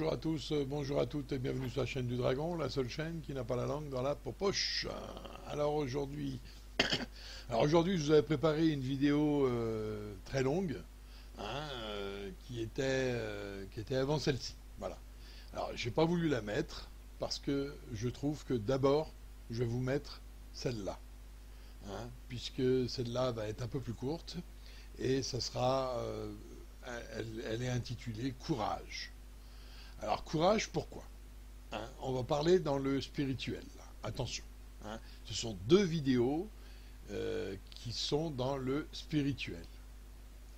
bonjour à tous, bonjour à toutes et bienvenue sur la chaîne du Dragon, la seule chaîne qui n'a pas la langue dans la poche. Alors aujourd'hui, je vous avais préparé une vidéo très longue, qui était avant celle-ci. Voilà. Alors j'ai pas voulu la mettre parce que je trouve que d'abord je vais vous mettre celle-là, puisque celle-là va être un peu plus courte et ça sera, elle est intitulée Courage. Alors courage, pourquoi? On va parler dans le spirituel, là. Attention. Ce sont deux vidéos qui sont dans le spirituel.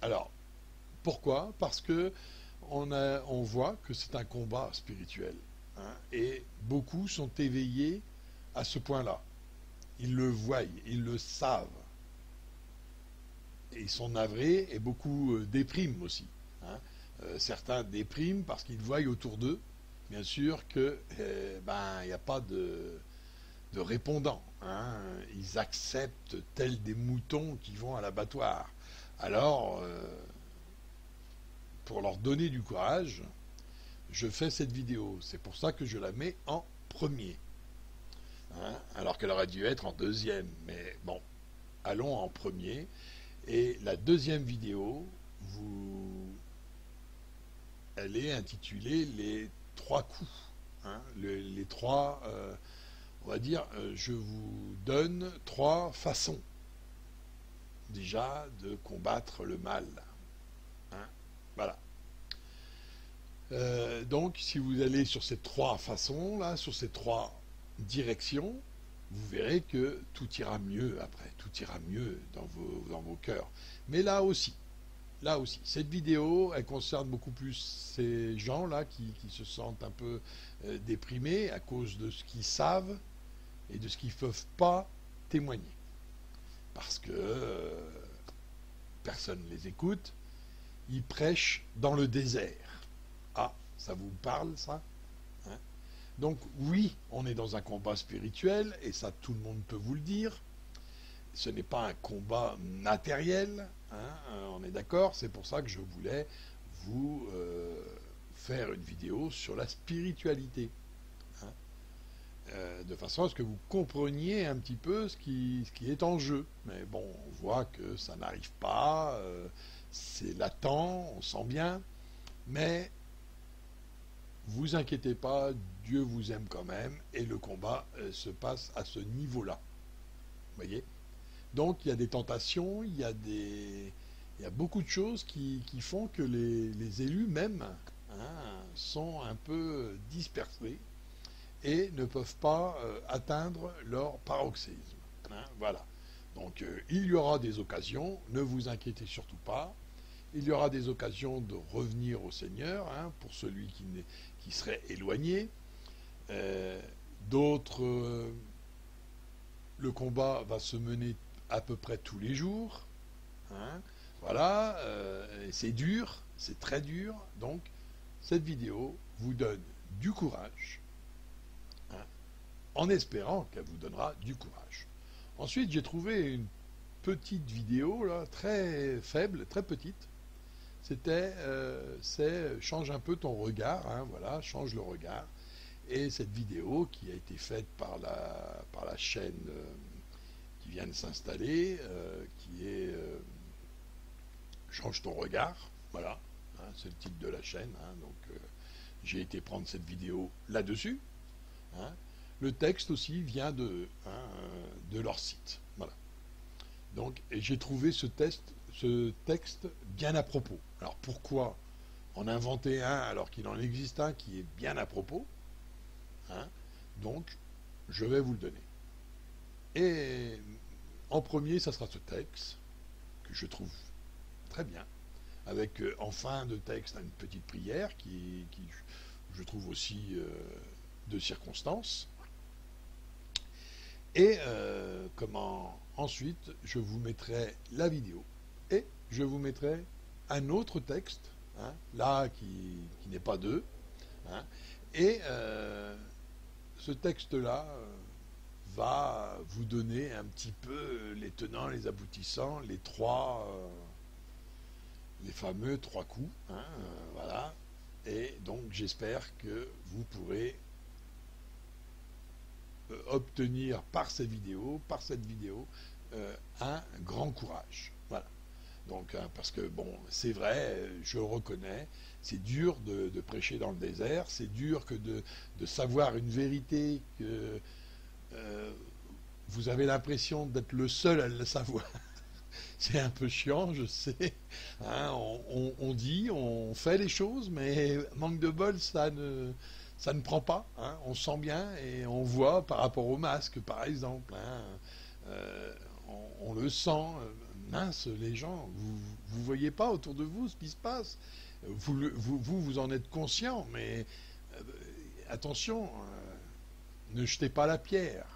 Alors, pourquoi? Parce que on voit que c'est un combat spirituel. Et beaucoup sont éveillés à ce point-là. Ils le voient, ils le savent. Et ils sont navrés et beaucoup dépriment aussi. Certains dépriment parce qu'ils voient autour d'eux, bien sûr, que il n'y a pas de répondants. Ils acceptent tels des moutons qui vont à l'abattoir. Alors, pour leur donner du courage, je fais cette vidéo. C'est pour ça que je la mets en premier. Alors qu'elle aurait dû être en deuxième. Mais bon, allons en premier. Et la deuxième vidéo, elle est intitulée Les trois coups. Les trois, on va dire, je vous donne trois façons déjà de combattre le mal. Voilà. Donc, si vous allez sur ces trois façons, là, sur ces trois directions, vous verrez que tout ira mieux après, tout ira mieux dans vos cœurs. Mais là aussi, cette vidéo, elle concerne beaucoup plus ces gens-là qui se sentent un peu déprimés à cause de ce qu'ils savent et de ce qu'ils ne peuvent pas témoigner. Parce que personne ne les écoute, ils prêchent dans le désert. Ah, ça vous parle ça? Donc oui, on est dans un combat spirituel, et ça tout le monde peut vous le dire. Ce n'est pas un combat matériel, on est d'accord, c'est pour ça que je voulais vous faire une vidéo sur la spiritualité, de façon à ce que vous compreniez un petit peu ce qui est en jeu. Mais bon, on voit que ça n'arrive pas, c'est latent, on sent bien, mais vous inquiétez pas, Dieu vous aime quand même, et le combat se passe à ce niveau-là. Vous voyez? Donc il y a des tentations, il y a beaucoup de choses qui font que les élus même sont un peu dispersés et ne peuvent pas atteindre leur paroxysme. Voilà. Donc il y aura des occasions, ne vous inquiétez surtout pas. Il y aura des occasions de revenir au Seigneur, pour celui qui serait éloigné. D'autres, le combat va se mener à peu près tous les jours. Voilà, c'est dur, c'est très dur. Donc, cette vidéo vous donne du courage, en espérant qu'elle vous donnera du courage. Ensuite, j'ai trouvé une petite vidéo, là, très faible, très petite. C'est change un peu ton regard, voilà, change le regard. Et cette vidéo qui a été faite par la chaîne qui vient de s'installer, qui est Change ton regard, voilà, c'est le titre de la chaîne, donc j'ai été prendre cette vidéo là-dessus. Le texte aussi vient de leur site, voilà. Donc, et j'ai trouvé ce texte bien à propos. Alors pourquoi en inventer un alors qu'il en existe un qui est bien à propos? Donc, je vais vous le donner. Et en premier, ça sera ce texte que je trouve très bien, avec en fin de texte une petite prière qui je trouve aussi de circonstance. Et ensuite, je vous mettrai la vidéo et je vous mettrai un autre texte, là qui n'est pas deux, et ce texte-là va vous donner un petit peu les tenants, les aboutissants, les fameux trois coups, voilà. Et donc j'espère que vous pourrez obtenir par cette vidéo, un grand courage. Voilà. Donc, parce que bon, c'est vrai, je le reconnais, c'est dur de prêcher dans le désert, c'est dur que de savoir une vérité que vous avez l'impression d'être le seul à le savoir. C'est un peu chiant, je sais. Hein, on dit, on fait les choses, mais manque de bol, ça ne prend pas. Hein, on sent bien et on voit par rapport au masque, par exemple. Hein, euh, on le sent. Mince, les gens, vous voyez pas autour de vous ce qui se passe. Vous en êtes conscient, mais attention, ne jetez pas la pierre.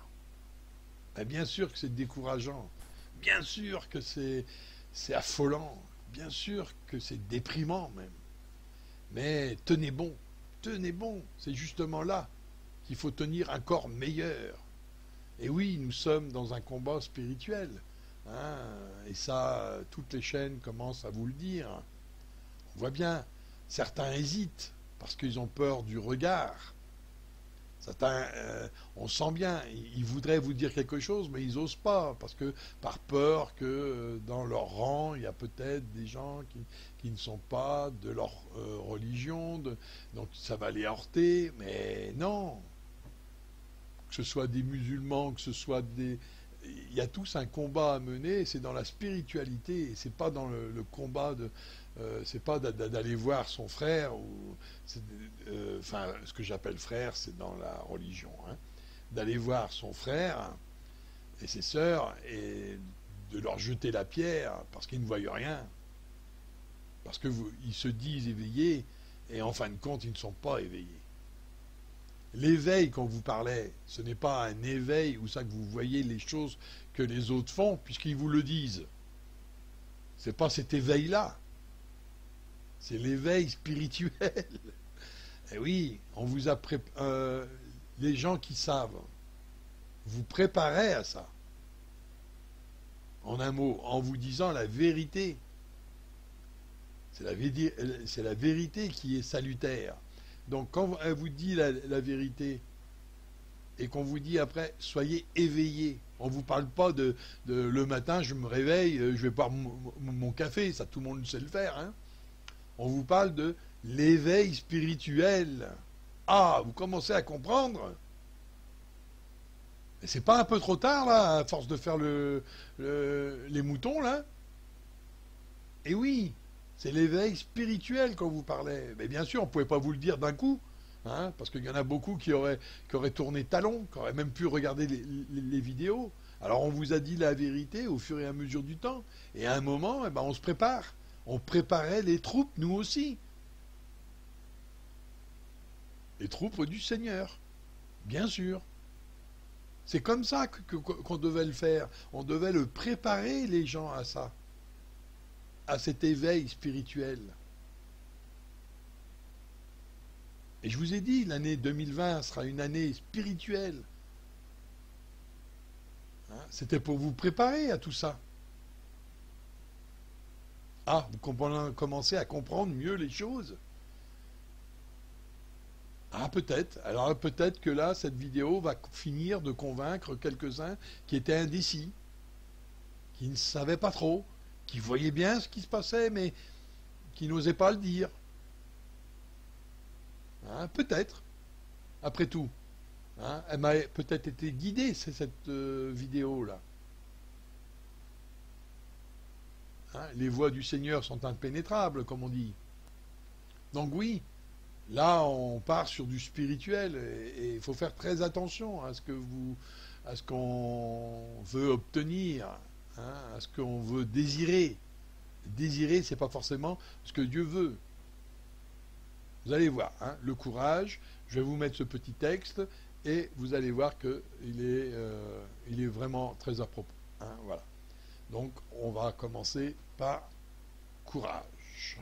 Ben, bien sûr que c'est décourageant. Bien sûr que c'est affolant. Bien sûr que c'est déprimant même. Mais tenez bon. Tenez bon. C'est justement là qu'il faut tenir un corps meilleur. Et oui, nous sommes dans un combat spirituel. Hein, et ça, toutes les chaînes commencent à vous le dire. On voit bien, certains hésitent parce qu'ils ont peur du regard. Certains, on sent bien, ils voudraient vous dire quelque chose, mais ils n'osent pas, parce que par peur que dans leur rang, il y a peut-être des gens qui ne sont pas de leur religion, donc ça va les heurter, mais non, que ce soit des musulmans, que ce soit des... Il y a tous un combat à mener, c'est dans la spiritualité, et c'est pas dans le combat de... c'est pas d'aller voir son frère, ou enfin, ce que j'appelle frère, c'est dans la religion, hein, d'aller voir son frère et ses sœurs et de leur jeter la pierre parce qu'ils ne voient rien, parce qu'ils se disent éveillés et en fin de compte, ils ne sont pas éveillés. L'éveil, quand vous parlez, ce n'est pas un éveil où ça que vous voyez les choses que les autres font, puisqu'ils vous le disent. C'est pas cet éveil-là. C'est l'éveil spirituel. Et oui, on vous a les gens qui savent, vous préparez à ça. En un mot, en vous disant la vérité. C'est la vérité qui est salutaire. Donc quand elle vous dit la vérité et qu'on vous dit après soyez éveillés, on ne vous parle pas de le matin je me réveille, je vais boire mon café, ça tout le monde sait le faire. Hein. On vous parle de l'éveil spirituel. Ah, vous commencez à comprendre? Et c'est pas un peu trop tard là, à force de faire les moutons là? Et oui, c'est l'éveil spirituel quand vous parlez. Mais bien sûr, on ne pouvait pas vous le dire d'un coup, hein, parce qu'il y en a beaucoup qui auraient tourné talon, qui auraient même pu regarder les vidéos. Alors on vous a dit la vérité au fur et à mesure du temps. Et à un moment, eh ben, on se prépare. On préparait les troupes, nous aussi. Les troupes du Seigneur, bien sûr. C'est comme ça qu'on devait le faire. On devait le préparer, les gens, à ça. À cet éveil spirituel. Et je vous ai dit, l'année 2020 sera une année spirituelle. Hein, c'était pour vous préparer à tout ça. Ah, vous commencez à comprendre mieux les choses. Ah, peut-être. Alors peut-être que là, cette vidéo va finir de convaincre quelques-uns qui étaient indécis, qui ne savaient pas trop, qui voyaient bien ce qui se passait, mais qui n'osaient pas le dire. Hein, peut-être, après tout. Hein, elle m'a peut-être été guidée, cette vidéo-là. Hein, les voies du Seigneur sont impénétrables, comme on dit. Donc oui, là, on part sur du spirituel et il faut faire très attention à ce qu'on veut obtenir, hein, à ce qu'on veut désirer. Désirer, c'est pas forcément ce que Dieu veut. Vous allez voir, hein, le courage. Je vais vous mettre ce petit texte et vous allez voir que il est vraiment très à propos. Hein, voilà. Donc, on va commencer par courage.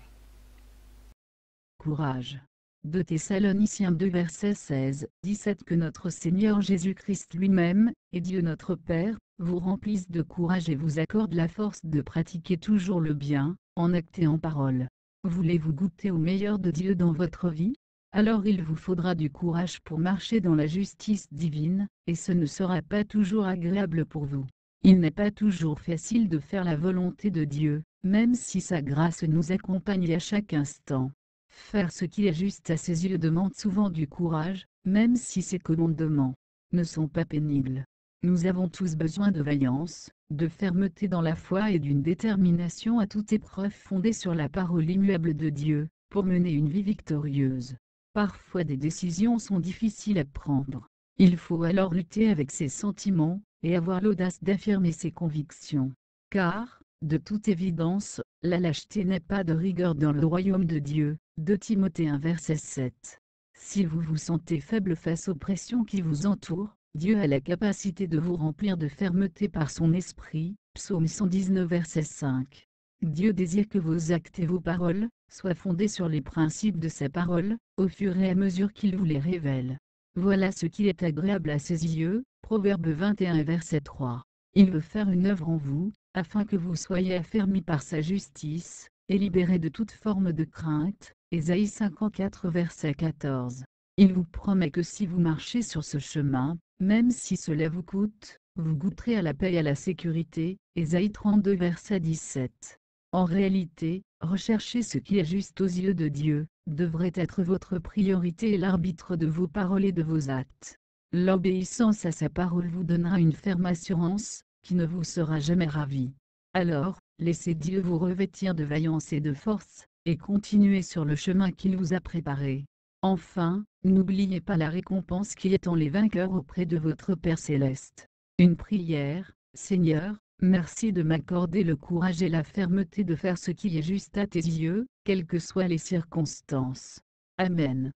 Courage. 2 Thessaloniciens 2 versets 16-17 Que notre Seigneur Jésus-Christ lui-même, et Dieu notre Père, vous remplisse de courage et vous accorde la force de pratiquer toujours le bien, en acte et en parole. Voulez-vous goûter au meilleur de Dieu dans votre vie? Alors il vous faudra du courage pour marcher dans la justice divine, et ce ne sera pas toujours agréable pour vous. Il n'est pas toujours facile de faire la volonté de Dieu, même si sa grâce nous accompagne à chaque instant. Faire ce qui est juste à ses yeux demande souvent du courage, même si ces commandements ne sont pas pénibles. Nous avons tous besoin de vaillance, de fermeté dans la foi et d'une détermination à toute épreuve fondée sur la parole immuable de Dieu, pour mener une vie victorieuse. Parfois des décisions sont difficiles à prendre. Il faut alors lutter avec ses sentiments, et avoir l'audace d'affirmer ses convictions. Car, de toute évidence, la lâcheté n'est pas de rigueur dans le royaume de Dieu. 2 Timothée 1 verset 7. Si vous vous sentez faible face aux pressions qui vous entourent, Dieu a la capacité de vous remplir de fermeté par son esprit. Psaume 119 verset 5. Dieu désire que vos actes et vos paroles soient fondés sur les principes de sa parole, au fur et à mesure qu'il vous les révèle. Voilà ce qui est agréable à ses yeux. Proverbe 21 verset 3. Il veut faire une œuvre en vous, afin que vous soyez affermis par sa justice, et libérés de toute forme de crainte. Ésaïe 54 verset 14. Il vous promet que si vous marchez sur ce chemin, même si cela vous coûte, vous goûterez à la paix et à la sécurité. Ésaïe 32 verset 17. En réalité, rechercher ce qui est juste aux yeux de Dieu, devrait être votre priorité et l'arbitre de vos paroles et de vos actes. L'obéissance à sa parole vous donnera une ferme assurance, qui ne vous sera jamais ravie. Alors, laissez Dieu vous revêtir de vaillance et de force, et continuez sur le chemin qu'il vous a préparé. Enfin, n'oubliez pas la récompense qui attend les vainqueurs auprès de votre Père céleste. Une prière. Seigneur, merci de m'accorder le courage et la fermeté de faire ce qui est juste à tes yeux, quelles que soient les circonstances. Amen.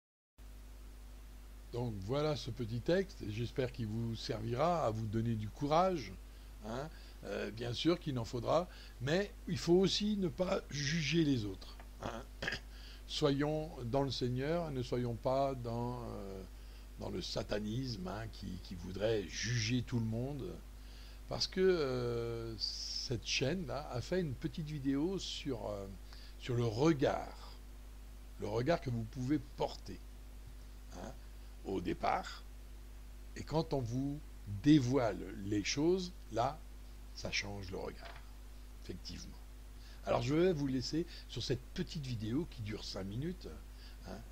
Donc voilà ce petit texte, et j'espère qu'il vous servira à vous donner du courage. Bien sûr qu'il en faudra, mais il faut aussi ne pas juger les autres. Soyons dans le Seigneur, ne soyons pas dans le satanisme qui voudrait juger tout le monde. Parce que cette chaîne-là a fait une petite vidéo sur le regard que vous pouvez porter au départ. Et quand on vous dévoile les choses, là, ça change le regard, effectivement. Alors je vais vous laisser sur cette petite vidéo qui dure 5 minutes,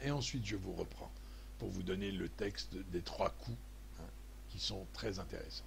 et ensuite je vous reprends pour vous donner le texte des 3 coups qui sont très intéressants.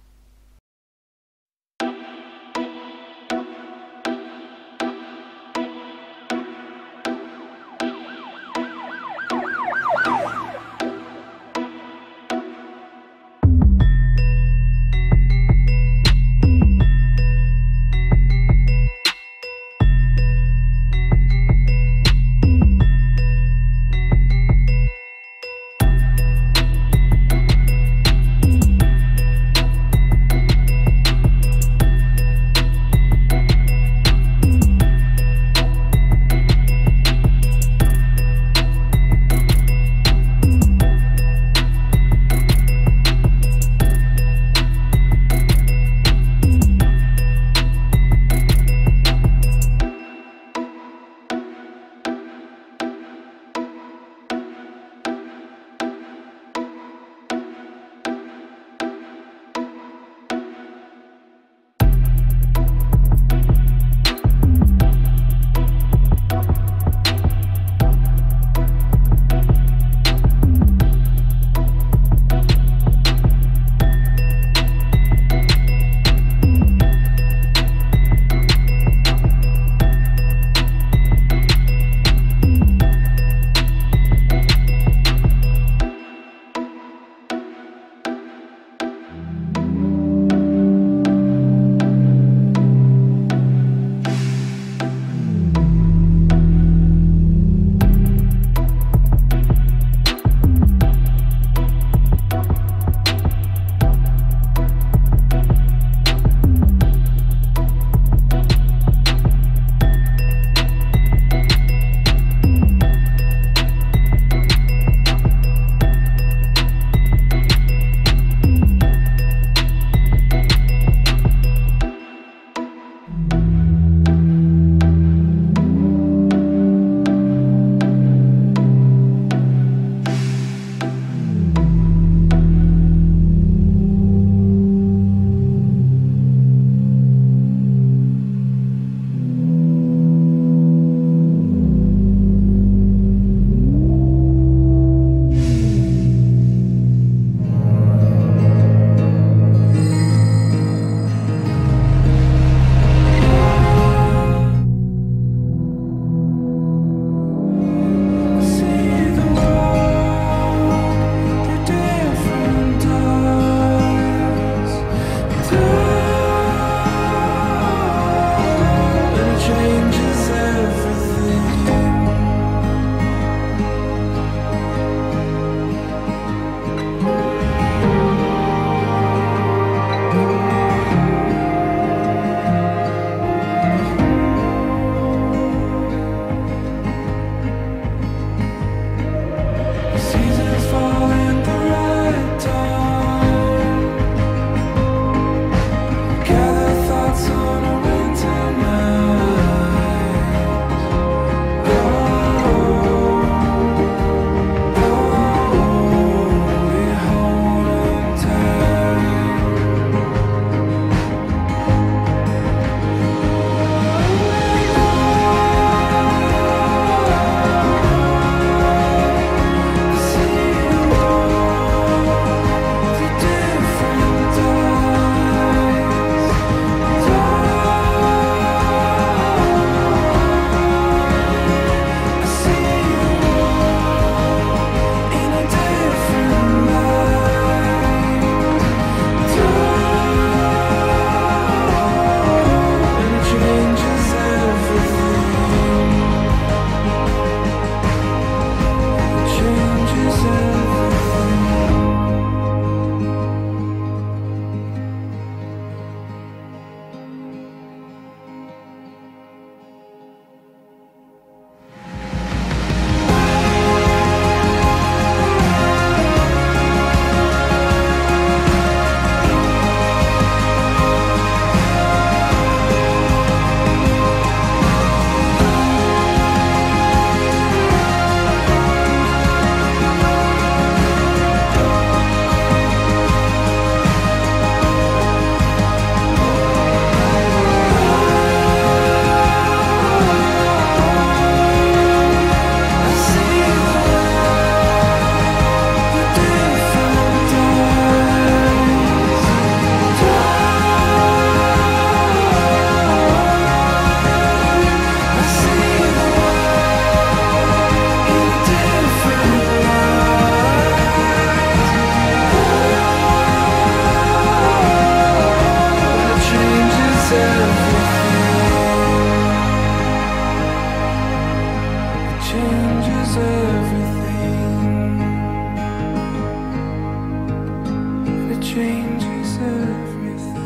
changes everything.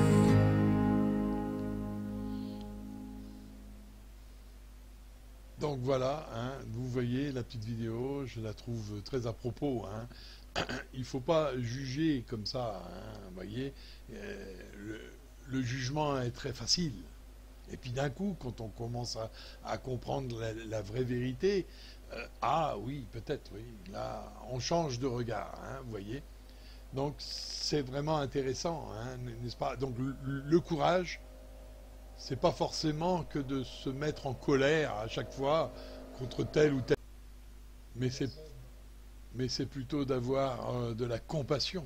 Donc voilà, hein, vous voyez la petite vidéo, je la trouve très à propos. Hein. Il ne faut pas juger comme ça, hein, vous voyez. Le jugement est très facile. Et puis d'un coup, quand on commence à comprendre la vraie vérité, ah oui, peut-être, oui, là, on change de regard, hein, vous voyez. Donc c'est vraiment intéressant, hein, n'est-ce pas? Donc le courage, c'est pas forcément que de se mettre en colère à chaque fois contre tel ou tel, mais c'est plutôt d'avoir de la compassion,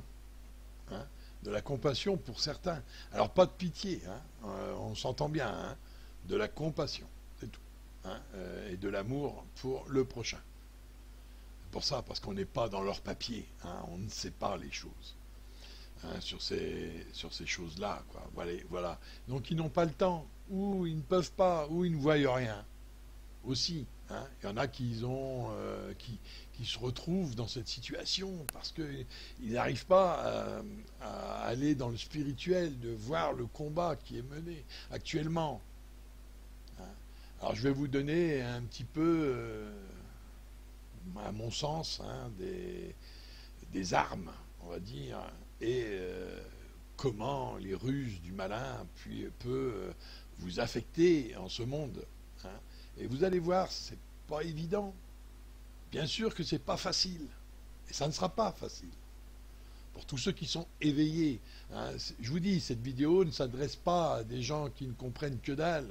hein, de la compassion pour certains. Alors pas de pitié, hein, on s'entend bien, hein, de la compassion, c'est tout, hein, et de l'amour pour le prochain. C'est pour ça, parce qu'on n'est pas dans leur papier, hein, on ne sait pas les choses, hein, sur ces choses-là, quoi. Voilà. Donc ils n'ont pas le temps, ou ils ne peuvent pas, ou ils ne voient rien aussi. Hein. Il y en a qui se retrouvent dans cette situation parce qu'ils n'arrivent pas à aller dans le spirituel, de voir le combat qui est mené actuellement. Hein. Alors je vais vous donner un petit peu, à mon sens, hein, des armes, on va dire, et comment les ruses du malin peuvent vous affecter en ce monde. Hein. Et vous allez voir, c'est pas évident. Bien sûr que c'est pas facile. Et ça ne sera pas facile. Pour tous ceux qui sont éveillés. Hein, je vous dis, cette vidéo ne s'adresse pas à des gens qui ne comprennent que dalle,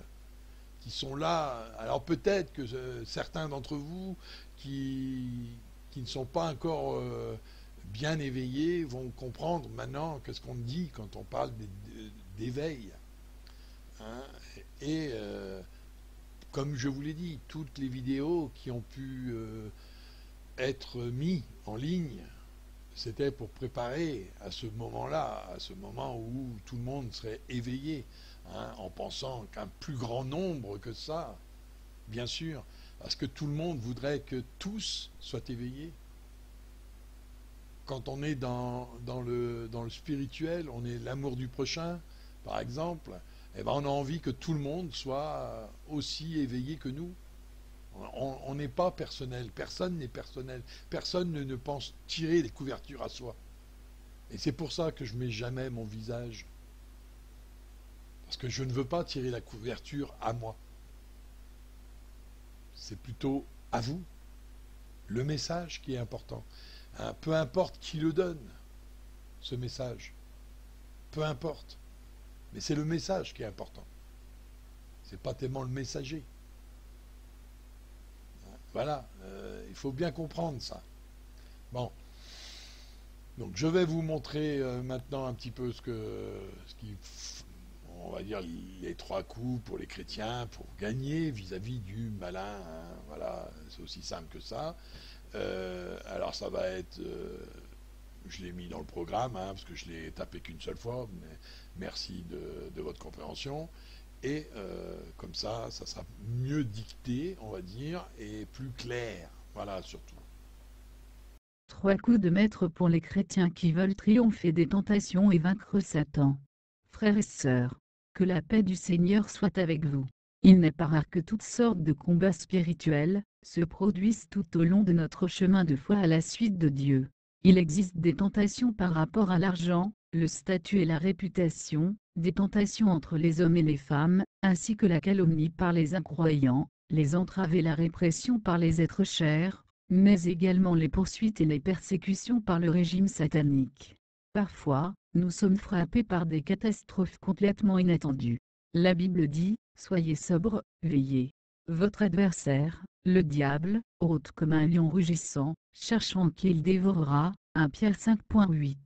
qui sont là. Alors peut-être que certains d'entre vous qui ne sont pas encore bien éveillés vont comprendre maintenant qu'est-ce qu'on dit quand on parle d'éveil. Hein, et comme je vous l'ai dit, toutes les vidéos qui ont pu être mises en ligne, c'était pour préparer à ce moment-là, à ce moment où tout le monde serait éveillé, hein, en pensant qu'un plus grand nombre que ça, bien sûr, parce que tout le monde voudrait que tous soient éveillés. Quand on est dans le spirituel, on est l'amour du prochain, par exemple, eh ben on a envie que tout le monde soit aussi éveillé que nous. On n'est pas personnel, personne n'est personnel, personne ne pense tirer les couvertures à soi. Et c'est pour ça que je ne mets jamais mon visage. Parce que je ne veux pas tirer la couverture à moi. C'est plutôt à vous, le message qui est important. Hein, peu importe qui le donne, ce message. Peu importe. Mais c'est le message qui est important. C'est pas tellement le messager. Voilà, il faut bien comprendre ça. Bon, donc je vais vous montrer maintenant un petit peu on va dire, les 3 coups pour les chrétiens pour gagner vis-à-vis du malin. Hein. Voilà, c'est aussi simple que ça. Alors ça va être, je l'ai mis dans le programme, hein, parce que je l'ai tapé qu'une seule fois, mais merci de votre compréhension. Et comme ça sera mieux dicté, on va dire, et plus clair. Voilà, surtout. 3 coups de maître pour les chrétiens qui veulent triompher des tentations et vaincre Satan. Frères et sœurs, que la paix du Seigneur soit avec vous. Il n'est pas rare que toutes sortes de combats spirituels se produisent tout au long de notre chemin de foi à la suite de Dieu. Il existe des tentations par rapport à l'argent, le statut et la réputation, des tentations entre les hommes et les femmes, ainsi que la calomnie par les incroyants, les entraves et la répression par les êtres chers, mais également les poursuites et les persécutions par le régime satanique. Parfois, nous sommes frappés par des catastrophes complètement inattendues. La Bible dit, « Soyez sobres, veillez. Votre adversaire, le diable, rôde comme un lion rugissant, cherchant qui il dévorera. » 1 Pierre 5.8.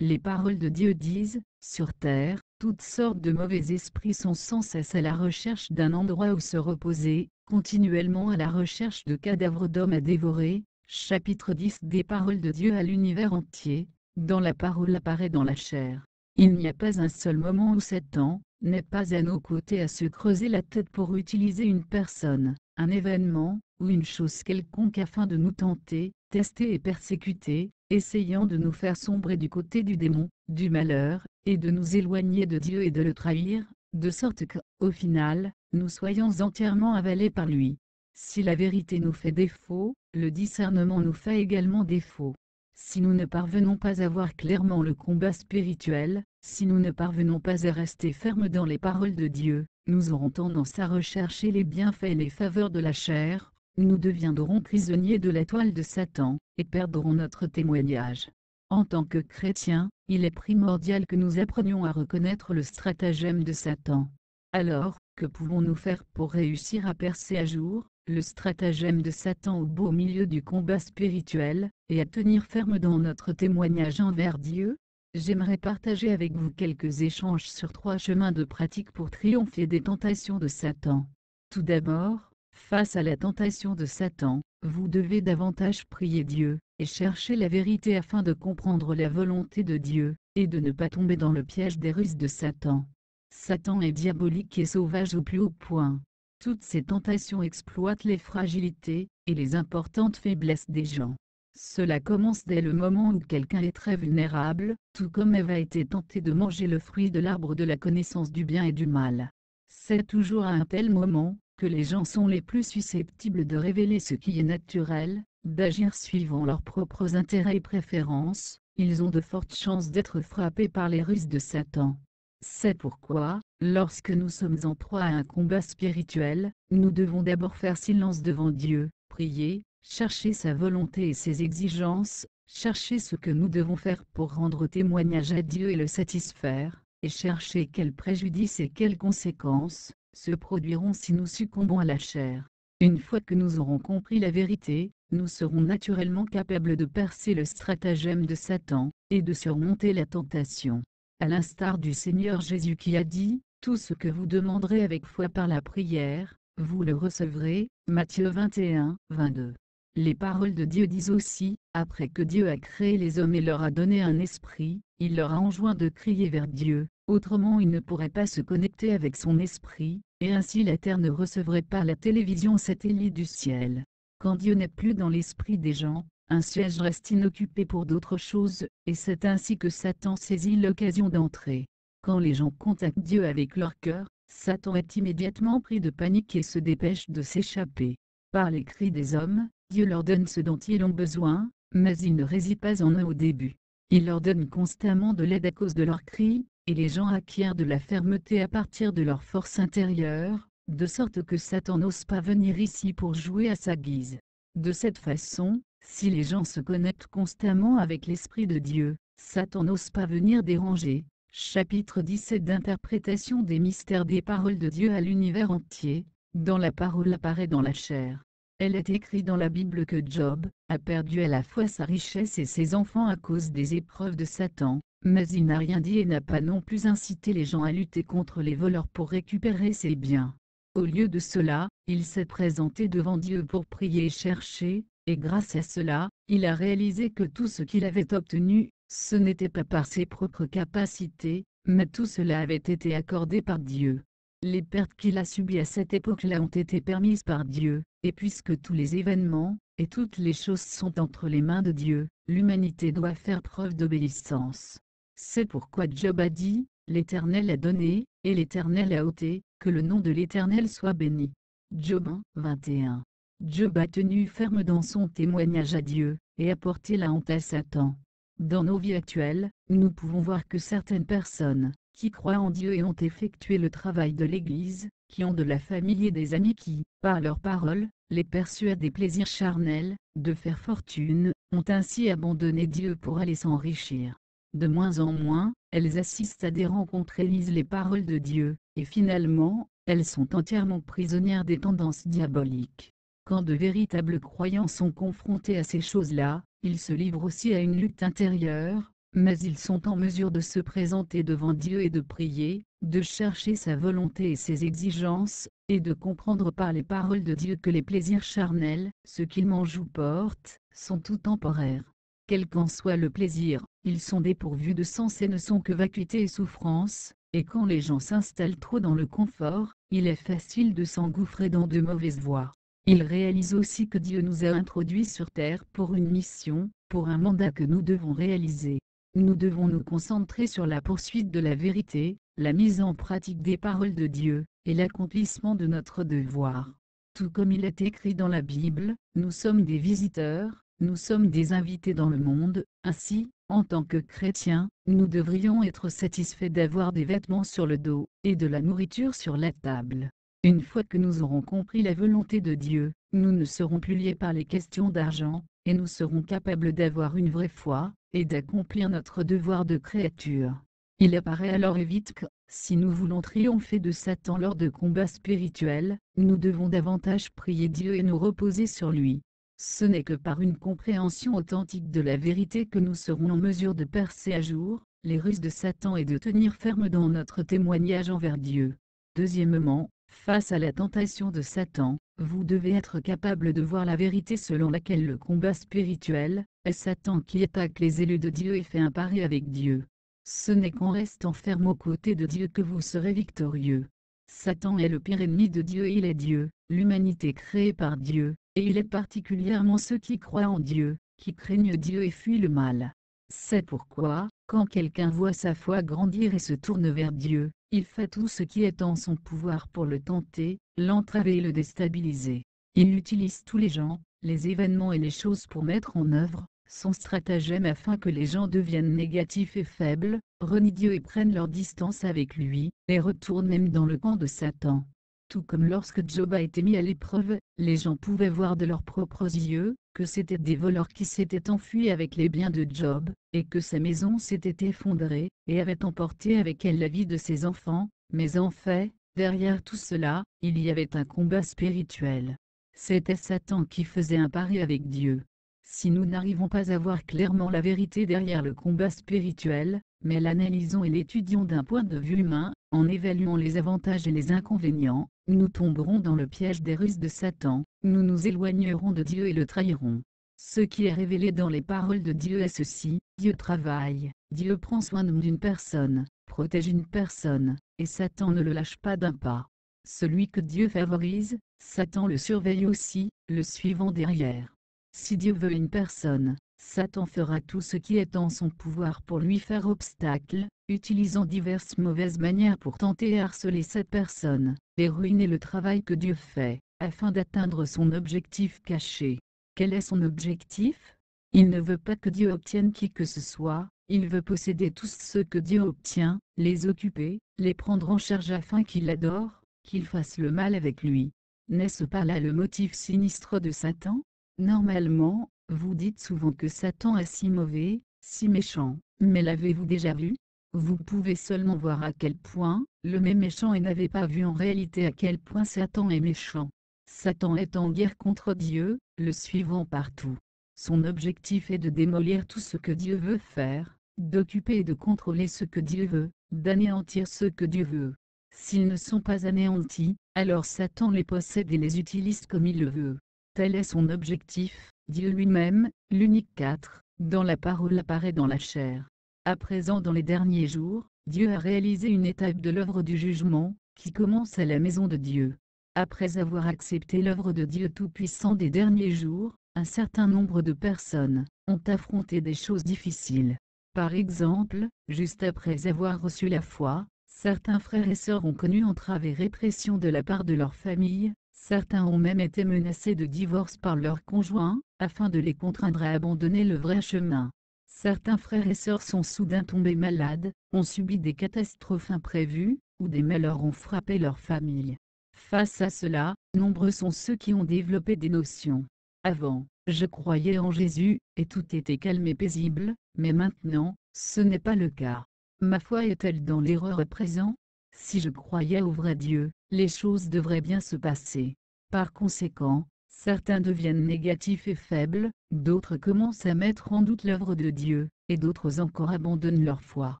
Les paroles de Dieu disent, « Sur terre, toutes sortes de mauvais esprits sont sans cesse à la recherche d'un endroit où se reposer, continuellement à la recherche de cadavres d'hommes à dévorer. » Chapitre 10 des paroles de Dieu à l'univers entier. Dans la parole apparaît dans la chair. Il n'y a pas un seul moment où Satan n'est pas à nos côtés à se creuser la tête pour utiliser une personne, un événement, ou une chose quelconque afin de nous tenter, tester et persécuter. essayant de nous faire sombrer du côté du démon, du malheur, et de nous éloigner de Dieu et de le trahir, de sorte que, au final, nous soyons entièrement avalés par lui. Si la vérité nous fait défaut, le discernement nous fait également défaut. Si nous ne parvenons pas à voir clairement le combat spirituel, si nous ne parvenons pas à rester fermes dans les paroles de Dieu, nous aurons tendance à rechercher les bienfaits et les faveurs de la chair, nous deviendrons prisonniers de la toile de Satan, et perdrons notre témoignage. En tant que chrétiens, il est primordial que nous apprenions à reconnaître le stratagème de Satan. Alors, que pouvons-nous faire pour réussir à percer à jour le stratagème de Satan au beau milieu du combat spirituel, et à tenir ferme dans notre témoignage envers Dieu? J'aimerais partager avec vous quelques échanges sur 3 chemins de pratique pour triompher des tentations de Satan. Tout d'abord, face à la tentation de Satan, vous devez davantage prier Dieu, et chercher la vérité afin de comprendre la volonté de Dieu, et de ne pas tomber dans le piège des ruses de Satan. Satan est diabolique et sauvage au plus haut point. Toutes ces tentations exploitent les fragilités et les importantes faiblesses des gens. Cela commence dès le moment où quelqu'un est très vulnérable, tout comme Ève a été tentée de manger le fruit de l'arbre de la connaissance du bien et du mal. C'est toujours à un tel moment que les gens sont les plus susceptibles de révéler ce qui est naturel, d'agir suivant leurs propres intérêts et préférences. Ils ont de fortes chances d'être frappés par les ruses de Satan. C'est pourquoi, lorsque nous sommes en proie à un combat spirituel, nous devons d'abord faire silence devant Dieu, prier, chercher sa volonté et ses exigences, chercher ce que nous devons faire pour rendre témoignage à Dieu et le satisfaire, et chercher quels préjudices et quelles conséquences se produiront si nous succombons à la chair. Une fois que nous aurons compris la vérité, nous serons naturellement capables de percer le stratagème de Satan, et de surmonter la tentation. À l'instar du Seigneur Jésus qui a dit, « Tout ce que vous demanderez avec foi par la prière, vous le recevrez » Matthieu 21, 22. Les paroles de Dieu disent aussi, après que Dieu a créé les hommes et leur a donné un esprit, il leur a enjoint de crier vers Dieu, autrement ils ne pourraient pas se connecter avec son esprit, et ainsi la terre ne recevrait pas la télévision satellite du ciel. Quand Dieu n'est plus dans l'esprit des gens, un siège reste inoccupé pour d'autres choses, et c'est ainsi que Satan saisit l'occasion d'entrer. Quand les gens contactent Dieu avec leur cœur, Satan est immédiatement pris de panique et se dépêche de s'échapper. Par les cris des hommes, Dieu leur donne ce dont ils ont besoin, mais il ne réside pas en eux au début. Il leur donne constamment de l'aide à cause de leurs cris, et les gens acquièrent de la fermeté à partir de leur force intérieure, de sorte que Satan n'ose pas venir ici pour jouer à sa guise. De cette façon, si les gens se connectent constamment avec l'Esprit de Dieu, Satan n'ose pas venir déranger. Chapitre 17 d'interprétation des mystères des paroles de Dieu à l'univers entier. Dans la parole apparaît dans la chair. Elle est écrit dans la Bible que Job a perdu à la fois sa richesse et ses enfants à cause des épreuves de Satan, mais il n'a rien dit et n'a pas non plus incité les gens à lutter contre les voleurs pour récupérer ses biens. Au lieu de cela, il s'est présenté devant Dieu pour prier et chercher, et grâce à cela, il a réalisé que tout ce qu'il avait obtenu, ce n'était pas par ses propres capacités, mais tout cela avait été accordé par Dieu. Les pertes qu'il a subies à cette époque-là ont été permises par Dieu, et puisque tous les événements, et toutes les choses sont entre les mains de Dieu, l'humanité doit faire preuve d'obéissance. C'est pourquoi Job a dit, « L'Éternel a donné, et l'Éternel a ôté, que le nom de l'Éternel soit béni. » Job 1, 21. Job a tenu ferme dans son témoignage à Dieu, et a porté la honte à Satan. Dans nos vies actuelles, nous pouvons voir que certaines personnes, qui croient en Dieu et ont effectué le travail de l'Église, qui ont de la famille et des amis qui, par leurs paroles, les persuadent des plaisirs charnels, de faire fortune, ont ainsi abandonné Dieu pour aller s'enrichir. De moins en moins, elles assistent à des rencontres et lisent les paroles de Dieu, et finalement, elles sont entièrement prisonnières des tendances diaboliques. Quand de véritables croyants sont confrontés à ces choses-là, ils se livrent aussi à une lutte intérieure, mais ils sont en mesure de se présenter devant Dieu et de prier, de chercher sa volonté et ses exigences, et de comprendre par les paroles de Dieu que les plaisirs charnels, ce qu'ils mangent ou portent, sont tout temporaires. Quel qu'en soit le plaisir, ils sont dépourvus de sens et ne sont que vacuité et souffrance, et quand les gens s'installent trop dans le confort, il est facile de s'engouffrer dans de mauvaises voies. Ils réalisent aussi que Dieu nous a introduits sur terre pour une mission, pour un mandat que nous devons réaliser. Nous devons nous concentrer sur la poursuite de la vérité, la mise en pratique des paroles de Dieu, et l'accomplissement de notre devoir. Tout comme il est écrit dans la Bible, nous sommes des visiteurs, nous sommes des invités dans le monde. Ainsi, en tant que chrétiens, nous devrions être satisfaits d'avoir des vêtements sur le dos, et de la nourriture sur la table. Une fois que nous aurons compris la volonté de Dieu, nous ne serons plus liés par les questions d'argent, et nous serons capables d'avoir une vraie foi, et d'accomplir notre devoir de créature. Il apparaît alors vite que, si nous voulons triompher de Satan lors de combats spirituels, nous devons davantage prier Dieu et nous reposer sur lui. Ce n'est que par une compréhension authentique de la vérité que nous serons en mesure de percer à jour les ruses de Satan et de tenir ferme dans notre témoignage envers Dieu. Deuxièmement, face à la tentation de Satan, vous devez être capable de voir la vérité selon laquelle le combat spirituel est Satan qui attaque les élus de Dieu et fait un pari avec Dieu. Ce n'est qu'en restant ferme aux côtés de Dieu que vous serez victorieux. Satan est le pire ennemi de Dieu. Il est Dieu, l'humanité créée par Dieu, et il est particulièrement ceux qui croient en Dieu, qui craignent Dieu et fuient le mal. C'est pourquoi, quand quelqu'un voit sa foi grandir et se tourne vers Dieu, il fait tout ce qui est en son pouvoir pour le tenter, l'entraver et le déstabiliser. Il utilise tous les gens, les événements et les choses pour mettre en œuvre son stratagème afin que les gens deviennent négatifs et faibles, renient Dieu et prennent leur distance avec lui, et retournent même dans le camp de Satan. Tout comme lorsque Job a été mis à l'épreuve, les gens pouvaient voir de leurs propres yeux que c'étaient des voleurs qui s'étaient enfuis avec les biens de Job, et que sa maison s'était effondrée, et avait emporté avec elle la vie de ses enfants, mais en fait, derrière tout cela, il y avait un combat spirituel. C'était Satan qui faisait un pari avec Dieu. Si nous n'arrivons pas à voir clairement la vérité derrière le combat spirituel, mais l'analysons et l'étudions d'un point de vue humain, en évaluant les avantages et les inconvénients, nous tomberons dans le piège des ruses de Satan, nous nous éloignerons de Dieu et le trahirons. Ce qui est révélé dans les paroles de Dieu est ceci: Dieu travaille, Dieu prend soin d'une personne, protège une personne, et Satan ne le lâche pas d'un pas. Celui que Dieu favorise, Satan le surveille aussi, le suivant derrière. Si Dieu veut une personne, Satan fera tout ce qui est en son pouvoir pour lui faire obstacle, utilisant diverses mauvaises manières pour tenter et harceler cette personne, et ruiner le travail que Dieu fait, afin d'atteindre son objectif caché. Quel est son objectif? Il ne veut pas que Dieu obtienne qui que ce soit, il veut posséder tous ceux que Dieu obtient, les occuper, les prendre en charge afin qu'il l'adore, qu'il fasse le mal avec lui. N'est-ce pas là le motif sinistre de Satan? Normalement, vous dites souvent que Satan est si mauvais, si méchant, mais l'avez-vous déjà vu? Vous pouvez seulement voir à quel point l'homme est méchant et n'avez pas vu en réalité à quel point Satan est méchant. Satan est en guerre contre Dieu, le suivant partout. Son objectif est de démolir tout ce que Dieu veut faire, d'occuper et de contrôler ce que Dieu veut, d'anéantir ce que Dieu veut. S'ils ne sont pas anéantis, alors Satan les possède et les utilise comme il le veut. Tel est son objectif. Dieu lui-même, l'unique 4, dans la parole apparaît dans la chair. À présent, dans les derniers jours, Dieu a réalisé une étape de l'œuvre du jugement, qui commence à la maison de Dieu. Après avoir accepté l'œuvre de Dieu Tout-Puissant des derniers jours, un certain nombre de personnes ont affronté des choses difficiles. Par exemple, juste après avoir reçu la foi, certains frères et sœurs ont connu entraves et répression de la part de leur famille. Certains ont même été menacés de divorce par leurs conjoints, afin de les contraindre à abandonner le vrai chemin. Certains frères et sœurs sont soudain tombés malades, ont subi des catastrophes imprévues, ou des malheurs ont frappé leur famille. Face à cela, nombreux sont ceux qui ont développé des notions. Avant, je croyais en Jésus, et tout était calme et paisible, mais maintenant, ce n'est pas le cas. Ma foi est-elle dans l'erreur à présent? Si je croyais au vrai Dieu, les choses devraient bien se passer. Par conséquent, certains deviennent négatifs et faibles, d'autres commencent à mettre en doute l'œuvre de Dieu, et d'autres encore abandonnent leur foi.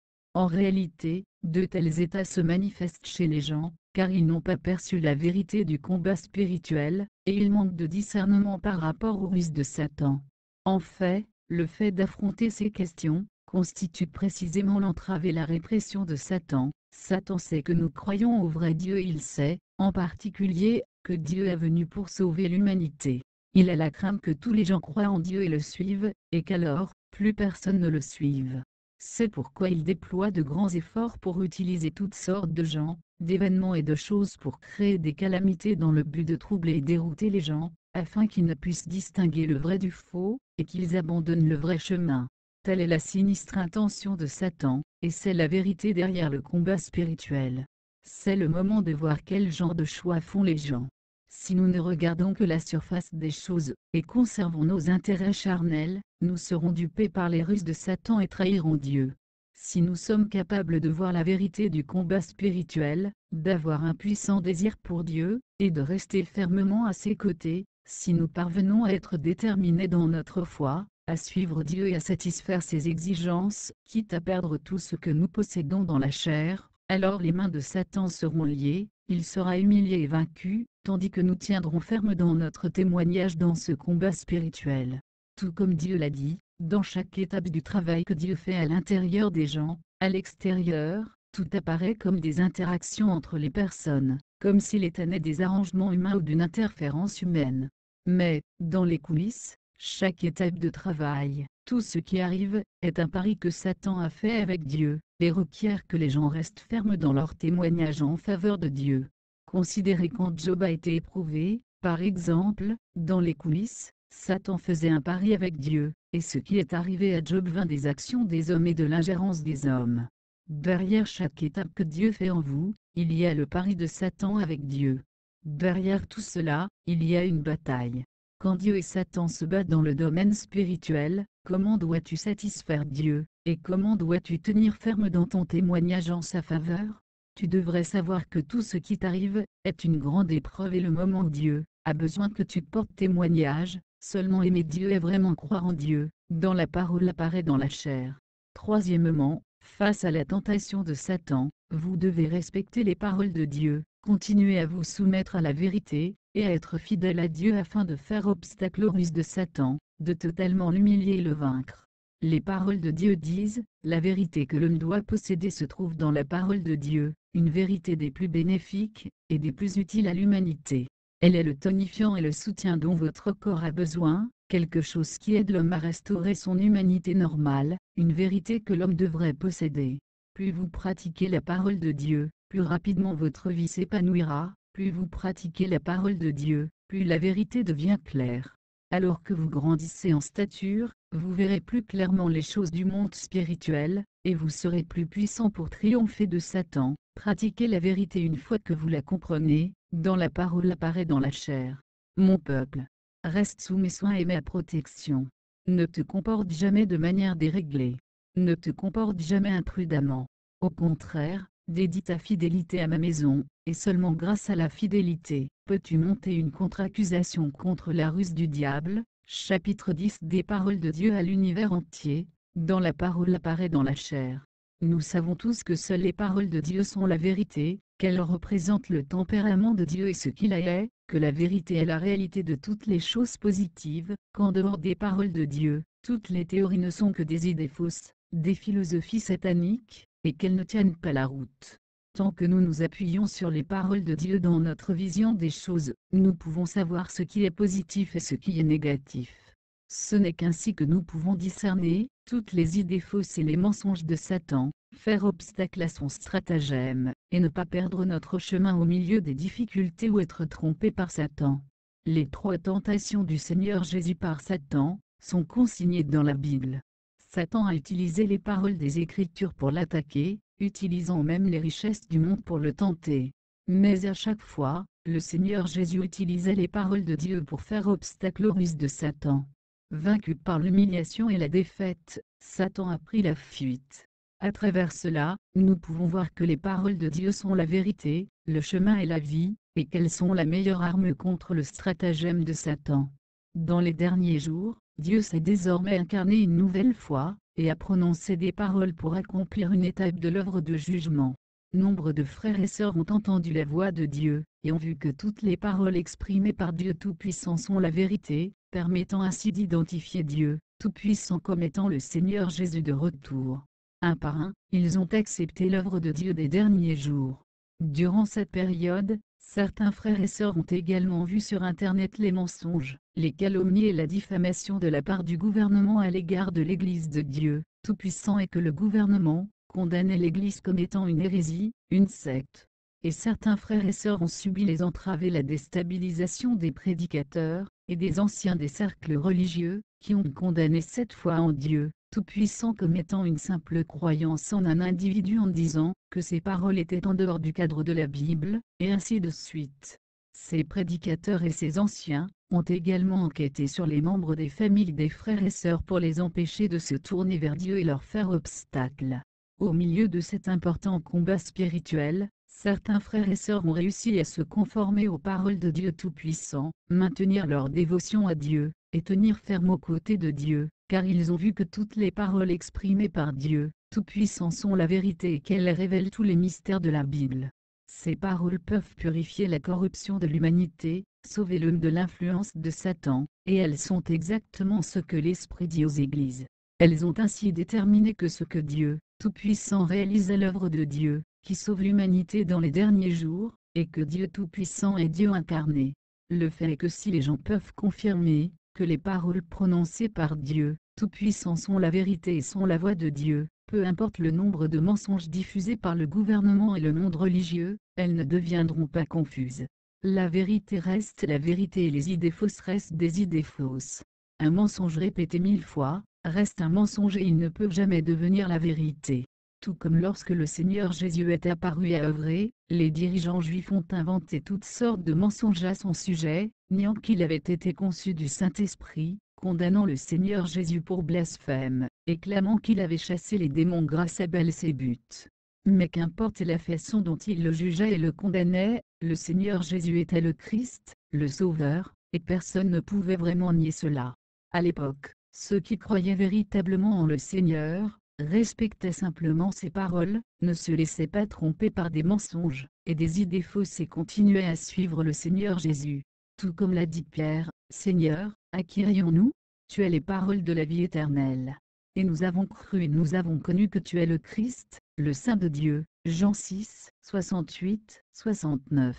En réalité, de tels états se manifestent chez les gens, car ils n'ont pas perçu la vérité du combat spirituel, et ils manquent de discernement par rapport aux ruses de Satan. En fait, le fait d'affronter ces questions constitue précisément l'entrave et la répression de Satan. Satan sait que nous croyons au vrai Dieu et il sait, en particulier, que Dieu est venu pour sauver l'humanité. Il a la crainte que tous les gens croient en Dieu et le suivent, et qu'alors, plus personne ne le suive. C'est pourquoi il déploie de grands efforts pour utiliser toutes sortes de gens, d'événements et de choses pour créer des calamités dans le but de troubler et dérouter les gens, afin qu'ils ne puissent distinguer le vrai du faux, et qu'ils abandonnent le vrai chemin. Telle est la sinistre intention de Satan, et c'est la vérité derrière le combat spirituel. C'est le moment de voir quel genre de choix font les gens. Si nous ne regardons que la surface des choses, et conservons nos intérêts charnels, nous serons dupés par les ruses de Satan et trahirons Dieu. Si nous sommes capables de voir la vérité du combat spirituel, d'avoir un puissant désir pour Dieu, et de rester fermement à ses côtés, si nous parvenons à être déterminés dans notre foi, à suivre Dieu et à satisfaire ses exigences, quitte à perdre tout ce que nous possédons dans la chair, alors les mains de Satan seront liées, il sera humilié et vaincu, tandis que nous tiendrons ferme dans notre témoignage dans ce combat spirituel. Tout comme Dieu l'a dit, dans chaque étape du travail que Dieu fait à l'intérieur des gens, à l'extérieur, tout apparaît comme des interactions entre les personnes, comme s'il était né des arrangements humains ou d'une interférence humaine. Mais, dans les coulisses, chaque étape de travail, tout ce qui arrive, est un pari que Satan a fait avec Dieu, et requiert que les gens restent fermes dans leur témoignage en faveur de Dieu. Considérez quand Job a été éprouvé, par exemple, dans les coulisses, Satan faisait un pari avec Dieu, et ce qui est arrivé à Job vint des actions des hommes et de l'ingérence des hommes. Derrière chaque étape que Dieu fait en vous, il y a le pari de Satan avec Dieu. Derrière tout cela, il y a une bataille. Quand Dieu et Satan se battent dans le domaine spirituel, comment dois-tu satisfaire Dieu, et comment dois-tu tenir ferme dans ton témoignage en sa faveur? Tu devrais savoir que tout ce qui t'arrive, est une grande épreuve et le moment où Dieu a besoin que tu portes témoignage, seulement aimer Dieu et vraiment croire en Dieu, dans la parole apparaît dans la chair. Troisièmement, face à la tentation de Satan, vous devez respecter les paroles de Dieu, continuer à vous soumettre à la vérité, et à être fidèle à Dieu afin de faire obstacle aux ruses de Satan, de totalement l'humilier et le vaincre. Les paroles de Dieu disent, la vérité que l'homme doit posséder se trouve dans la parole de Dieu, une vérité des plus bénéfiques, et des plus utiles à l'humanité. Elle est le tonifiant et le soutien dont votre corps a besoin, quelque chose qui aide l'homme à restaurer son humanité normale, une vérité que l'homme devrait posséder. Plus vous pratiquez la parole de Dieu, plus rapidement votre vie s'épanouira, plus vous pratiquez la parole de Dieu, plus la vérité devient claire. Alors que vous grandissez en stature, vous verrez plus clairement les choses du monde spirituel, et vous serez plus puissant pour triompher de Satan. Pratiquez la vérité une fois que vous la comprenez, dans la parole apparaît dans la chair. Mon peuple, reste sous mes soins et ma protection. Ne te comporte jamais de manière déréglée. Ne te comporte jamais imprudemment. Au contraire, dédie ta fidélité à ma maison, et seulement grâce à la fidélité, peux-tu monter une contre-accusation contre la ruse du diable. Chapitre 10 des paroles de Dieu à l'univers entier, dans la parole apparaît dans la chair. Nous savons tous que seules les paroles de Dieu sont la vérité, qu'elles représentent le tempérament de Dieu et ce qu'il est, que la vérité est la réalité de toutes les choses positives, qu'en dehors des paroles de Dieu, toutes les théories ne sont que des idées fausses, des philosophies sataniques, et qu'elles ne tiennent pas la route. Tant que nous nous appuyons sur les paroles de Dieu dans notre vision des choses, nous pouvons savoir ce qui est positif et ce qui est négatif. Ce n'est qu'ainsi que nous pouvons discerner toutes les idées fausses et les mensonges de Satan, faire obstacle à son stratagème, et ne pas perdre notre chemin au milieu des difficultés ou être trompé par Satan. Les 3 tentations du Seigneur Jésus par Satan sont consignées dans la Bible. Satan a utilisé les paroles des Écritures pour l'attaquer, utilisant même les richesses du monde pour le tenter. Mais à chaque fois, le Seigneur Jésus utilisait les paroles de Dieu pour faire obstacle aux ruses de Satan. Vaincu par l'humiliation et la défaite, Satan a pris la fuite. À travers cela, nous pouvons voir que les paroles de Dieu sont la vérité, le chemin et la vie, et qu'elles sont la meilleure arme contre le stratagème de Satan. Dans les derniers jours, Dieu s'est désormais incarné une nouvelle fois, et a prononcé des paroles pour accomplir une étape de l'œuvre de jugement. Nombre de frères et sœurs ont entendu la voix de Dieu, et ont vu que toutes les paroles exprimées par Dieu Tout-Puissant sont la vérité, permettant ainsi d'identifier Dieu Tout-Puissant comme étant le Seigneur Jésus de retour. Un par un, ils ont accepté l'œuvre de Dieu des derniers jours. Durant cette période, Certains frères et sœurs ont également vu sur Internet les mensonges, les calomnies et la diffamation de la part du gouvernement à l'égard de l'Église de Dieu Tout-Puissant, et que le gouvernement condamnait l'Église comme étant une hérésie, une secte. Et certains frères et sœurs ont subi les entraves et la déstabilisation des prédicateurs et des anciens des cercles religieux, qui ont condamné cette foi en Dieu Tout-Puissant comme étant une simple croyance en un individu, en disant que ces paroles étaient en dehors du cadre de la Bible, et ainsi de suite. Ces prédicateurs et ces anciens ont également enquêté sur les membres des familles des frères et sœurs pour les empêcher de se tourner vers Dieu et leur faire obstacle. Au milieu de cet important combat spirituel, certains frères et sœurs ont réussi à se conformer aux paroles de Dieu Tout-Puissant, maintenir leur dévotion à Dieu, et tenir ferme aux côtés de Dieu, car ils ont vu que toutes les paroles exprimées par Dieu Tout-Puissant sont la vérité et qu'elles révèlent tous les mystères de la Bible. Ces paroles peuvent purifier la corruption de l'humanité, sauver l'homme de l'influence de Satan, et elles sont exactement ce que l'Esprit dit aux églises. Elles ont ainsi déterminé que ce que Dieu Tout-Puissant réalise à l'œuvre de Dieu, qui sauve l'humanité dans les derniers jours, et que Dieu Tout-Puissant est Dieu incarné. Le fait est que si les gens peuvent confirmer que les paroles prononcées par Dieu Tout-Puissant sont la vérité et sont la voix de Dieu, peu importe le nombre de mensonges diffusés par le gouvernement et le monde religieux, elles ne deviendront pas confuses. La vérité reste la vérité et les idées fausses restent des idées fausses. Un mensonge répété 1000 fois reste un mensonge et il ne peut jamais devenir la vérité. Tout comme lorsque le Seigneur Jésus est apparu et a œuvré, les dirigeants juifs ont inventé toutes sortes de mensonges à son sujet, niant qu'il avait été conçu du Saint-Esprit, condamnant le Seigneur Jésus pour blasphème, et clamant qu'il avait chassé les démons grâce à Belzébuth. Mais qu'importe la façon dont ils le jugeaient et le condamnaient, le Seigneur Jésus était le Christ, le Sauveur, et personne ne pouvait vraiment nier cela. À l'époque, ceux qui croyaient véritablement en le Seigneur respectaient simplement ses paroles, ne se laissaient pas tromper par des mensonges et des idées fausses et continuaient à suivre le Seigneur Jésus. Tout comme l'a dit Pierre, « Seigneur, à qui irions-nous? Tu as les paroles de la vie éternelle. Et nous avons cru et nous avons connu que tu es le Christ, le Saint de Dieu. » Jean 6, 68, 69.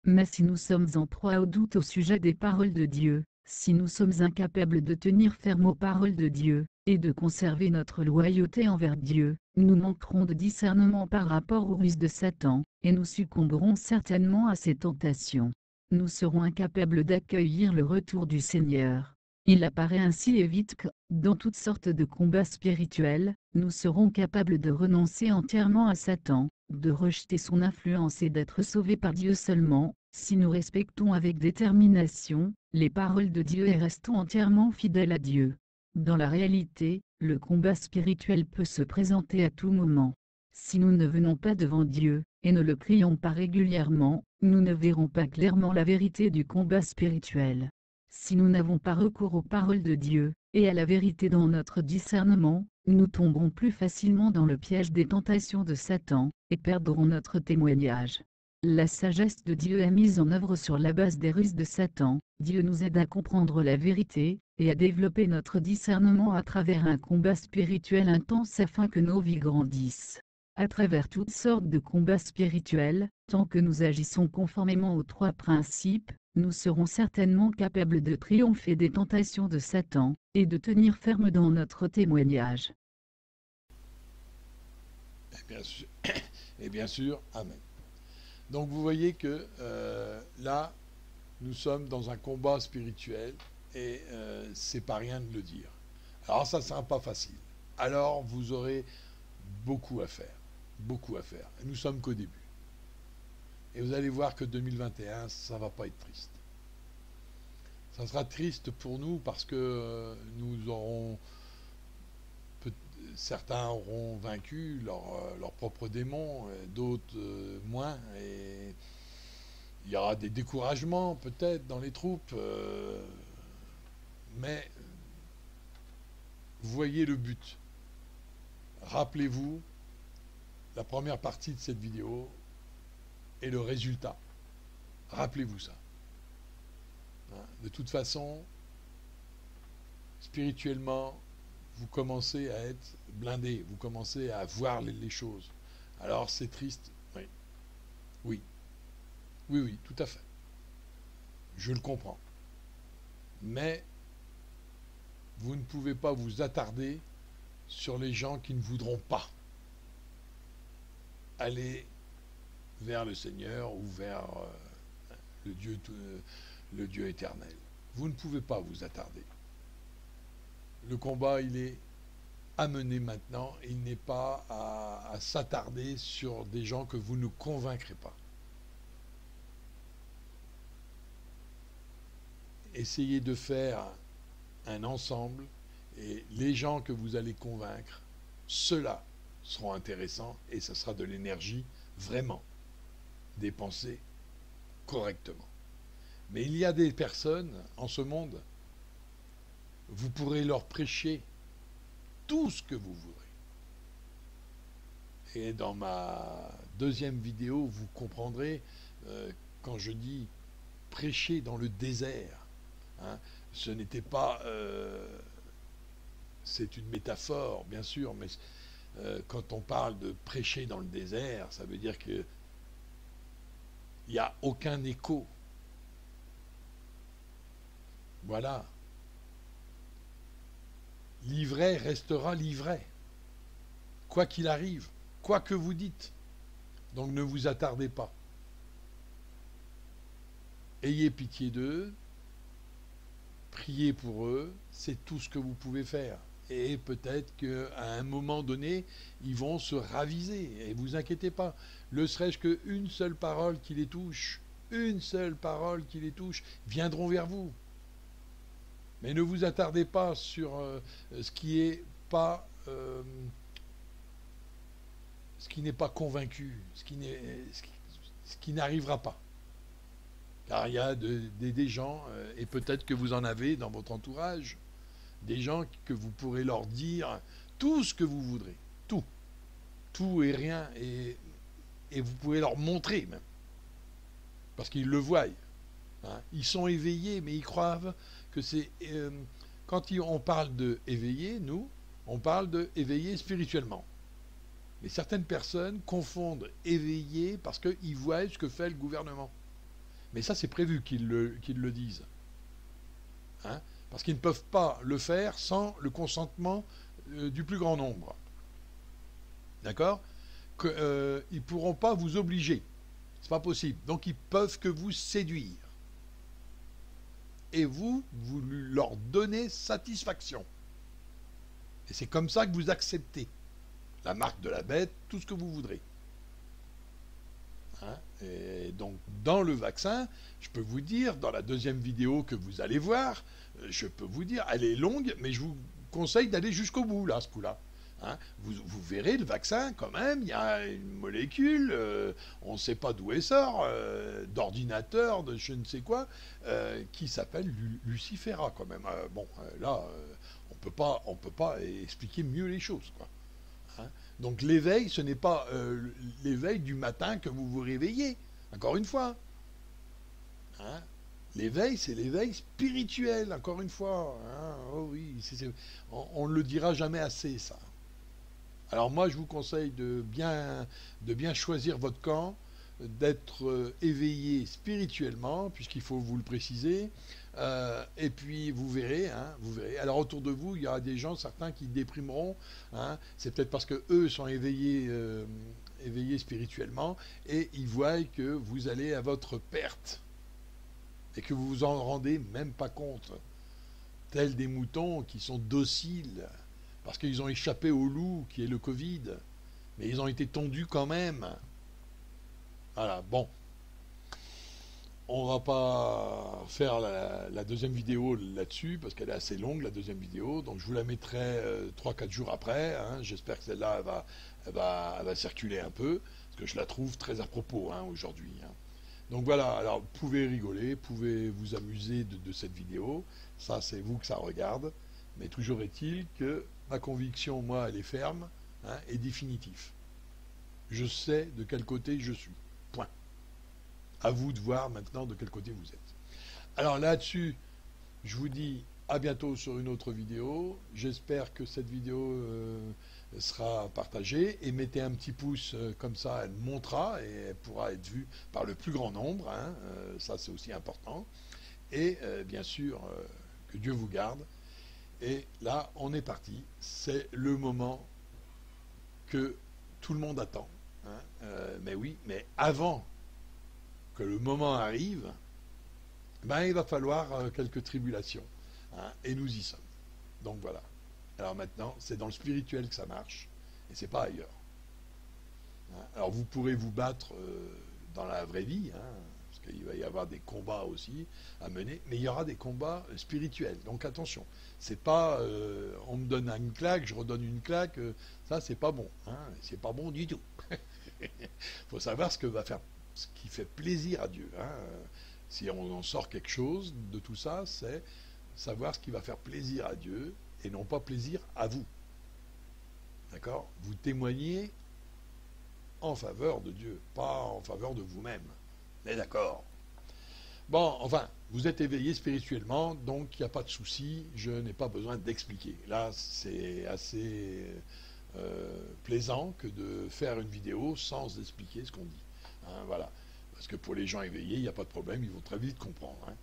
Mais si nous sommes en proie au doute au sujet des paroles de Dieu, si nous sommes incapables de tenir ferme aux paroles de Dieu, et de conserver notre loyauté envers Dieu, nous manquerons de discernement par rapport aux ruses de Satan, et nous succomberons certainement à ses tentations. Nous serons incapables d'accueillir le retour du Seigneur. Il apparaît ainsi et vite que, dans toutes sortes de combats spirituels, nous serons capables de renoncer entièrement à Satan, de rejeter son influence et d'être sauvés par Dieu seulement, si nous respectons avec détermination les paroles de Dieu et restons entièrement fidèles à Dieu. Dans la réalité, le combat spirituel peut se présenter à tout moment. Si nous ne venons pas devant Dieu, et ne le prions pas régulièrement, nous ne verrons pas clairement la vérité du combat spirituel. Si nous n'avons pas recours aux paroles de Dieu, et à la vérité dans notre discernement, nous tomberons plus facilement dans le piège des tentations de Satan, et perdrons notre témoignage. La sagesse de Dieu est mise en œuvre sur la base des ruses de Satan. Dieu nous aide à comprendre la vérité, et à développer notre discernement à travers un combat spirituel intense afin que nos vies grandissent. À travers toutes sortes de combats spirituels, tant que nous agissons conformément aux 3 principes, nous serons certainement capables de triompher des tentations de Satan, et de tenir ferme dans notre témoignage. Et bien sûr, Amen. Donc vous voyez que là, nous sommes dans un combat spirituel, et c'est pas rien de le dire. Alors ça sera pas facile. Alors vous aurez beaucoup à faire. Beaucoup à faire. Et nous sommes qu'au début. Et vous allez voir que 2021, ça va pas être triste. Ça sera triste pour nous parce que nous aurons, certains auront vaincu leurs propres démons, d'autres moins. Et il y aura des découragements peut-être dans les troupes. Mais voyez le but. Rappelez-vous la première partie de cette vidéo et le résultat. Rappelez-vous ça. De toute façon, spirituellement, vous commencez à être blindé, vous commencez à voir les choses. Alors c'est triste, oui. Oui. Oui, oui, tout à fait. Je le comprends. Mais vous ne pouvez pas vous attarder sur les gens qui ne voudront pas aller vers le Seigneur ou vers le Dieu éternel. Vous ne pouvez pas vous attarder. Le combat, il est à mener maintenant. Il n'est pas à s'attarder sur des gens que vous ne convaincrez pas. Essayez de faire un ensemble et les gens que vous allez convaincre, ceux-là seront intéressants et ça sera de l'énergie vraiment dépensée correctement. Mais il y a des personnes en ce monde, vous pourrez leur prêcher tout ce que vous voudrez. Et dans ma deuxième vidéo, vous comprendrez quand je dis prêcher dans le désert. Hein, ce n'était pas... c'est une métaphore, bien sûr, mais quand on parle de prêcher dans le désert, ça veut dire que il n'y a aucun écho. Voilà. L'ivraie restera l'ivraie, quoi qu'il arrive, quoi que vous dites. Donc ne vous attardez pas. Ayez pitié d'eux, priez pour eux, c'est tout ce que vous pouvez faire. Et peut-être qu'à un moment donné, ils vont se raviser. Et vous inquiétez pas, ne serait-ce qu'une seule parole qui les touche, une seule parole qui les touche, viendront vers vous. Mais ne vous attardez pas sur ce qui est pas ce qui n'est pas convaincu, ce qui n'arrivera pas. Car il y a des gens, et peut-être que vous en avez dans votre entourage, des gens que vous pourrez leur dire tout ce que vous voudrez, tout, tout et rien, et vous pouvez leur montrer même, parce qu'ils le voient. Hein. Ils sont éveillés, mais ils croient que c'est... quand on parle de éveillé, nous, on parle de éveillé spirituellement. Mais certaines personnes confondent éveillé parce qu'ils voient ce que fait le gouvernement. Mais ça, c'est prévu qu'ils le disent. Hein, parce qu'ils ne peuvent pas le faire sans le consentement du plus grand nombre. D'accord ? Ils ne pourront pas vous obliger. C'est pas possible. Donc, ils peuvent que vous séduire. Et vous leur donnez satisfaction. Et c'est comme ça que vous acceptez la marque de la bête, tout ce que vous voudrez. Hein, et donc, dans le vaccin, je peux vous dire, dans la deuxième vidéo que vous allez voir, je peux vous dire, elle est longue, mais je vous conseille d'aller jusqu'au bout, là, ce coup-là. Hein, vous verrez, le vaccin, quand même, il y a une molécule, on ne sait pas d'où elle sort, d'ordinateur, de je ne sais quoi, qui s'appelle Lucifera, quand même. Là, on peut pas expliquer mieux les choses, quoi. Hein, donc l'éveil, ce n'est pas l'éveil du matin que vous vous réveillez, encore une fois. Hein, l'éveil, c'est l'éveil spirituel, encore une fois. Hein, oh oui, on ne le dira jamais assez, ça. Alors moi, je vous conseille de bien choisir votre camp, d'être éveillé spirituellement, puisqu'il faut vous le préciser, et puis vous verrez, hein, vous verrez. Alors autour de vous, il y aura des gens, certains qui déprimeront, hein, c'est peut-être parce qu'eux sont éveillés spirituellement, et ils voient que vous allez à votre perte, et que vous vous en rendez même pas compte, tels des moutons qui sont dociles, parce qu'ils ont échappé au loup qui est le Covid, mais ils ont été tondus quand même. Voilà, bon. On va pas faire la deuxième vidéo là-dessus, parce qu'elle est assez longue, la deuxième vidéo, donc je vous la mettrai 3-4 jours après. Hein. J'espère que celle-là, elle va circuler un peu, parce que je la trouve très à propos aujourd'hui. Hein. Donc voilà, alors vous pouvez rigoler, vous pouvez vous amuser de cette vidéo, ça c'est vous que ça regarde, mais toujours est-il que ma conviction, moi, elle est ferme, hein, et définitive. Je sais de quel côté je suis. Point. À vous de voir maintenant de quel côté vous êtes. Alors là-dessus, je vous dis à bientôt sur une autre vidéo. J'espère que cette vidéo sera partagée, et mettez un petit pouce comme ça, elle montera et elle pourra être vue par le plus grand nombre, hein, ça c'est aussi important. Et bien sûr, que Dieu vous garde. Et là, on est parti. C'est le moment que tout le monde attend, hein. Mais oui, mais avant que le moment arrive, ben, il va falloir quelques tribulations, hein, et nous y sommes. Donc voilà. Alors maintenant, c'est dans le spirituel que ça marche, et c'est pas ailleurs, hein. Alors vous pourrez vous battre dans la vraie vie, hein, parce qu'il va y avoir des combats aussi à mener, mais il y aura des combats spirituels. Donc attention, c'est pas on me donne une claque, je redonne une claque, ça c'est pas bon, hein, c'est pas bon du tout. Il faut savoir ce qui fait plaisir à Dieu, hein. Si on en sort quelque chose de tout ça, c'est savoir ce qui va faire plaisir à Dieu et non pas plaisir à vous. D'accord? Vous témoignez en faveur de Dieu, pas en faveur de vous-même. Mais d'accord. Bon, enfin, vous êtes éveillé spirituellement, donc il n'y a pas de souci, je n'ai pas besoin d'expliquer. Là, c'est assez plaisant que de faire une vidéo sans expliquer ce qu'on dit, hein, voilà. Parce que pour les gens éveillés, il n'y a pas de problème, ils vont très vite comprendre, hein.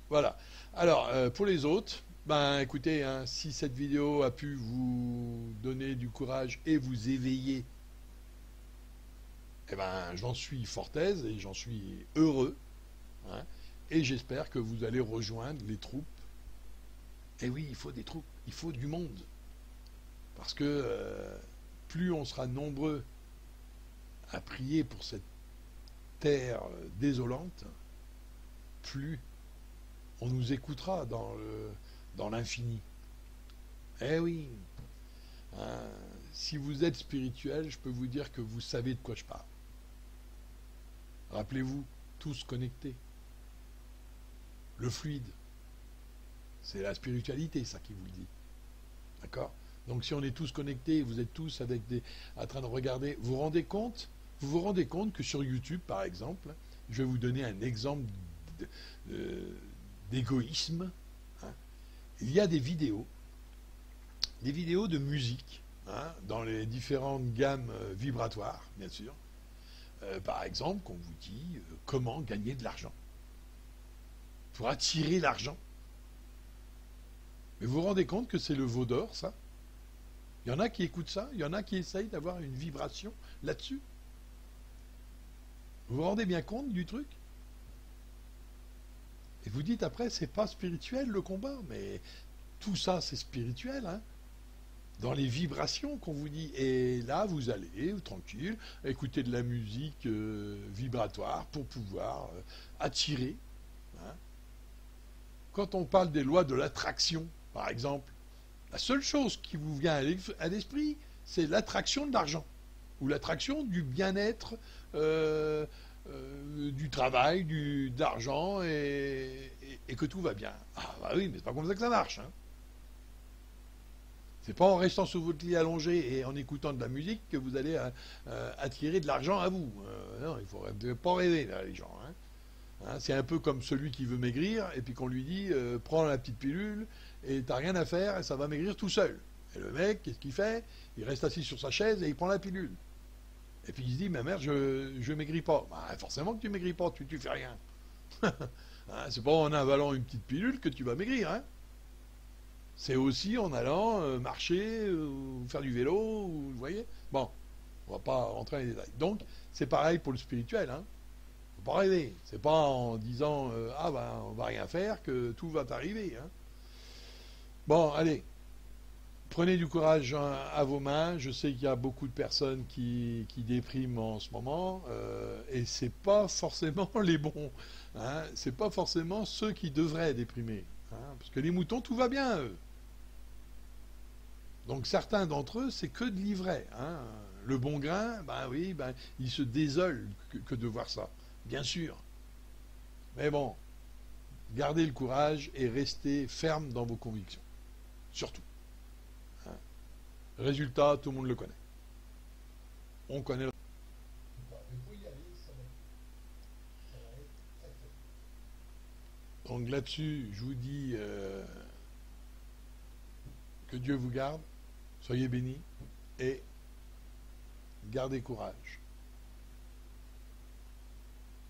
Voilà. Alors, pour les autres, ben écoutez, hein, si cette vidéo a pu vous donner du courage et vous éveiller, eh ben j'en suis fort aise et j'en suis heureux, hein, et j'espère que vous allez rejoindre les troupes. Et oui, il faut des troupes, il faut du monde. Parce que plus on sera nombreux à prier pour cette terre désolante, plus on nous écoutera dans l'infini. Eh oui, hein, si vous êtes spirituel, je peux vous dire que vous savez de quoi je parle. Rappelez-vous, tous connectés. Le fluide, c'est la spiritualité, ça qui vous le dit. D'accord? Donc si on est tous connectés, vous êtes tous en train de regarder, vous vous rendez compte que sur YouTube, par exemple, je vais vous donner un exemple d'égoïsme, hein. Il y a des vidéos de musique, hein, dans les différentes gammes vibratoires, bien sûr. Par exemple, qu'on vous dit comment gagner de l'argent, pour attirer l'argent. Mais vous vous rendez compte que c'est le veau d'or, ça? Il y en a qui écoutent ça, il y en a qui essayent d'avoir une vibration là-dessus. Vous vous rendez bien compte du truc? Et vous dites après, c'est pas spirituel le combat, mais tout ça c'est spirituel, hein, dans les vibrations qu'on vous dit. Et là, vous allez, tranquille, écouter de la musique vibratoire pour pouvoir attirer, hein. Quand on parle des lois de l'attraction, par exemple, la seule chose qui vous vient à l'esprit, c'est l'attraction de l'argent, ou l'attraction du bien-être, du travail, de l'argent, et que tout va bien. Ah bah oui, mais c'est pas comme ça que ça marche, hein. C'est pas en restant sur votre lit allongé et en écoutant de la musique que vous allez attirer de l'argent à vous. Non, il faut pas rêver, là, les gens, hein. Hein, c'est un peu comme celui qui veut maigrir et puis qu'on lui dit prends la petite pilule et t'as rien à faire et ça va maigrir tout seul. Et le mec, qu'est-ce qu'il fait? Il reste assis sur sa chaise et il prend la pilule. Et puis il se dit, ma mère, je maigris pas. Bah, forcément que tu maigris pas, tu fais rien. Hein, c'est pas en avalant une petite pilule que tu vas maigrir, hein. C'est aussi en allant marcher ou faire du vélo, vous voyez. Bon, on va pas rentrer dans les détails. Donc, c'est pareil pour le spirituel, hein. Faut pas rêver. C'est pas en disant ah ben on va rien faire que tout va t'arriver, hein. Bon, allez, prenez du courage à vos mains. Je sais qu'il y a beaucoup de personnes qui dépriment en ce moment, et c'est pas forcément les bons, hein. C'est pas forcément ceux qui devraient déprimer, hein, parce que les moutons, tout va bien, eux. Donc certains d'entre eux, c'est que de l'ivraie, hein. Le bon grain, ben oui, ben, il se désole que de voir ça, bien sûr. Mais bon, gardez le courage et restez ferme dans vos convictions, surtout, hein. Résultat, tout le monde le connaît. On connaît le... Donc là-dessus, je vous dis que Dieu vous garde, soyez bénis, et gardez courage.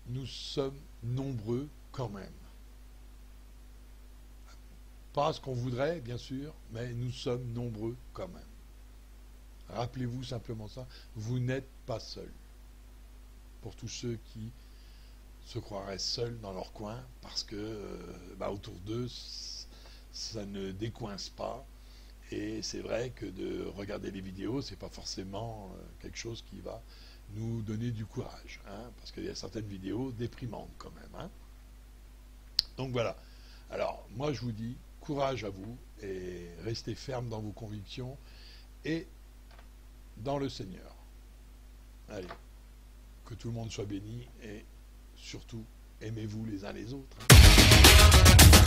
Nous sommes nombreux quand même. Pas ce qu'on voudrait, bien sûr, mais nous sommes nombreux quand même. Rappelez-vous simplement ça, vous n'êtes pas seul. Pour tous ceux qui se croiraient seuls dans leur coin, parce que autour d'eux, ça ne décoince pas. Et c'est vrai que de regarder les vidéos, c'est pas forcément quelque chose qui va nous donner du courage, hein, parce qu'il y a certaines vidéos déprimantes quand même. Hein. Donc voilà. Alors, moi je vous dis, courage à vous, et restez ferme dans vos convictions, et dans le Seigneur. Allez, que tout le monde soit béni, et surtout, aimez-vous les uns les autres. Hein.